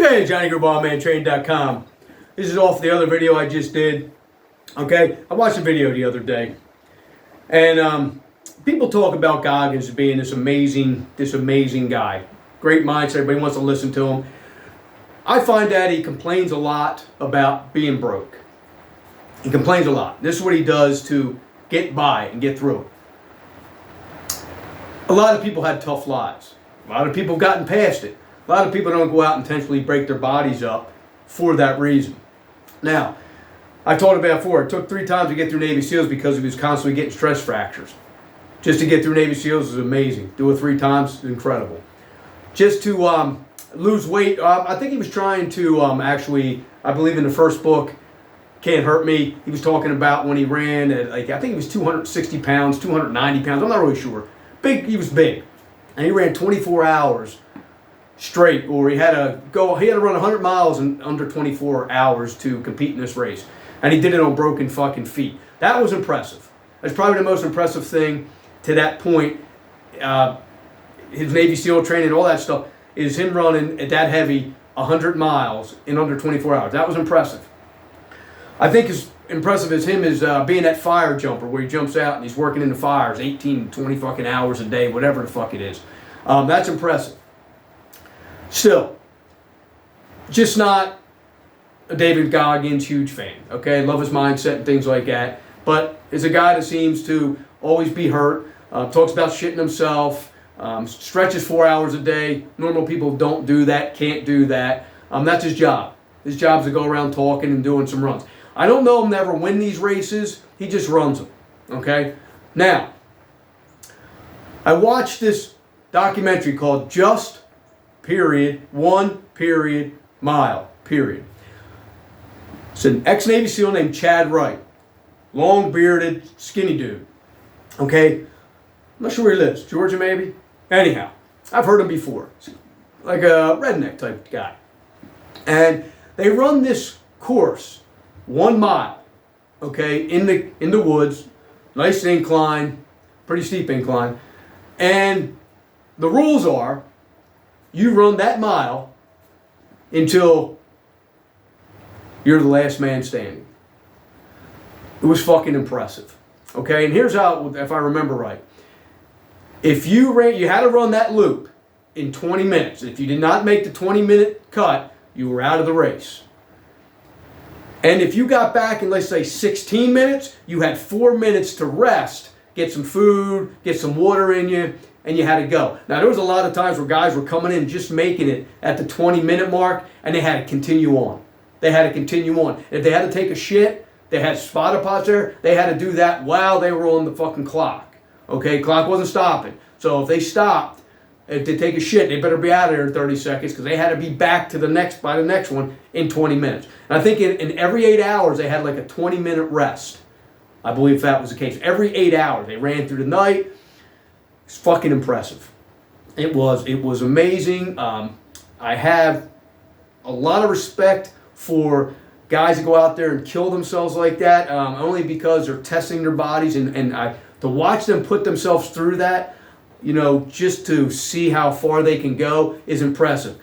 Hey, Johnny Grube, allmantrain.com. This is off the other video I just did. Okay, I watched a video the other day, and people talk about Goggins as being this amazing guy. Great mindset. Everybody wants to listen to him. I find that he complains a lot about being broke. He complains a lot. This is what he does to get by and get through. A lot of people had tough lives. A lot of people have gotten past it. A lot of people don't go out and intentionally break their bodies up for that reason. Now, I told about before, it took 3 times to get through Navy SEALs because he was constantly getting stress fractures. Just to get through Navy SEALs is amazing. Do it 3 times is incredible. Just to lose weight, I think he was trying to actually, I believe in the first book, Can't Hurt Me, he was talking about when he ran at, like, I think he was 260 pounds, 290 pounds, I'm not really sure. He was big. And he ran 24 hours straight, or he had to run 100 miles in under 24 hours to compete in this race. And he did it on broken fucking feet. That was impressive. That's probably the most impressive thing to that point. His Navy SEAL training, all that stuff, is him running at that heavy 100 miles in under 24 hours. That was impressive. I think as impressive as him is being that fire jumper where he jumps out and he's working in the fires 18, 20 fucking hours a day, whatever the fuck it is. That's impressive. Still, just not a David Goggins huge fan, okay? Love his mindset and things like that. But is a guy that seems to always be hurt, talks about shitting himself, stretches 4 hours a day. Normal people don't do that, can't do that. That's his job. His job is to go around talking and doing some runs. I don't know him to ever win these races. He just runs them, okay? Now, I watched this documentary called Just.One.Mile. It's an ex-Navy SEAL named Chad Wright. Long bearded, skinny dude. Okay? I'm not sure where he lives. Georgia, maybe? Anyhow, I've heard him before. Like a redneck type guy. And they run this course, 1 mile, okay, in the woods, nice incline, pretty steep incline. And the rules are, you run that mile until you're the last man standing. It was fucking impressive. Okay, and here's how, if I remember right. If you had to run that loop in 20 minutes. If you did not make the 20-minute cut, you were out of the race. And if you got back in, let's say, 16 minutes, you had 4 minutes to rest, get some food, get some water in you, and you had to go. Now, there was a lot of times where guys were coming in just making it at the 20-minute mark, and they had to continue on. They had to continue on. If they had to take a shit, they had spotter pots there, they had to do that while they were on the fucking clock. Okay, clock wasn't stopping. So if they stopped, if they take a shit, they better be out of there in 30 seconds because they had to be back to the next one in 20 minutes. And I think in every 8 hours, they had like a 20-minute rest. I believe that was the case. Every 8 hours. They ran through the night. It's fucking impressive. It was amazing. I have a lot of respect for guys that go out there and kill themselves like that, only because they're testing their bodies, and to watch them put themselves through that, you know, just to see how far they can go is impressive.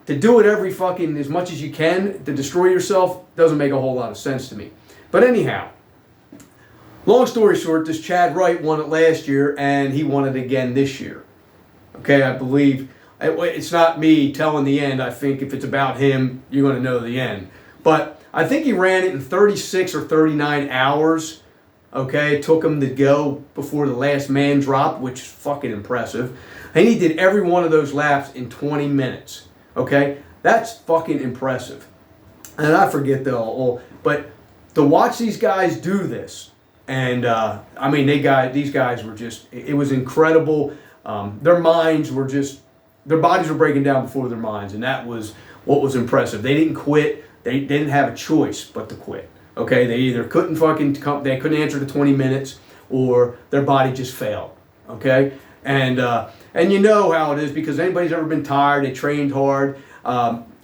To do it every fucking, as much as you can, to destroy yourself, doesn't make a whole lot of sense to me. But anyhow, long story short, this Chad Wright won it last year, and he won it again this year. Okay, I believe, it's not me telling the end. I think if it's about him, you're going to know the end. But I think he ran it in 36 or 39 hours. Okay, it took him to go before the last man dropped, which is fucking impressive. And he did every one of those laps in 20 minutes. Okay, that's fucking impressive. And I forget but to watch these guys do this, and I mean, these guys were just, it was incredible. Their minds were just, their bodies were breaking down before their minds, and that was what was impressive. They didn't quit. They didn't have a choice but to quit. Okay, they either couldn't they couldn't answer the 20 minutes, or their body just failed. Okay, and you know how it is, because anybody's ever been tired, they trained hard.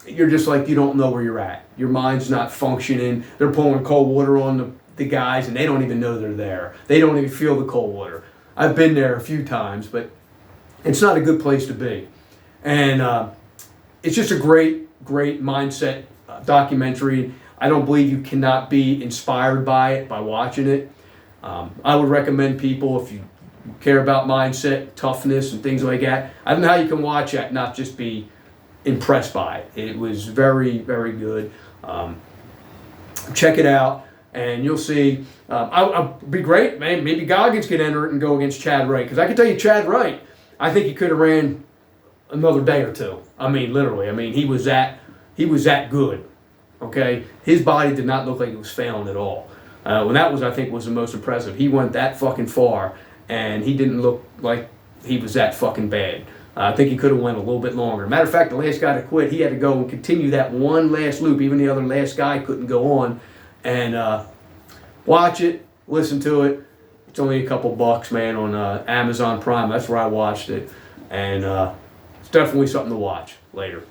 You're just like, you don't know where you're at. Your mind's not functioning. They're pouring cold water on the guys, and they don't even know they're there. They don't even feel the cold water. I've been there a few times, but it's not a good place to be. And it's just a great great mindset documentary. I don't believe you cannot be inspired by it by watching it. I would recommend people, if you care about mindset, toughness, and things like that, I don't know how you can watch that and not just be impressed by it. It was very, very good. Check it out, and you'll see. I'll be great, man. Maybe Goggins could enter it and go against Chad Wright, because I can tell you, Chad Wright, I think he could have ran another day or two. I mean, literally. I mean, he was that good. Okay, his body did not look like it was failing at all. When that was, I think, was the most impressive. He went that fucking far, and he didn't look like he was that fucking bad. I think he could have went a little bit longer. Matter of fact, the last guy to quit, he had to go and continue that one last loop. Even the other last guy couldn't go on. And watch it, listen to it. It's only a couple bucks, man, on Amazon Prime. That's where I watched it. And it's definitely something to watch later.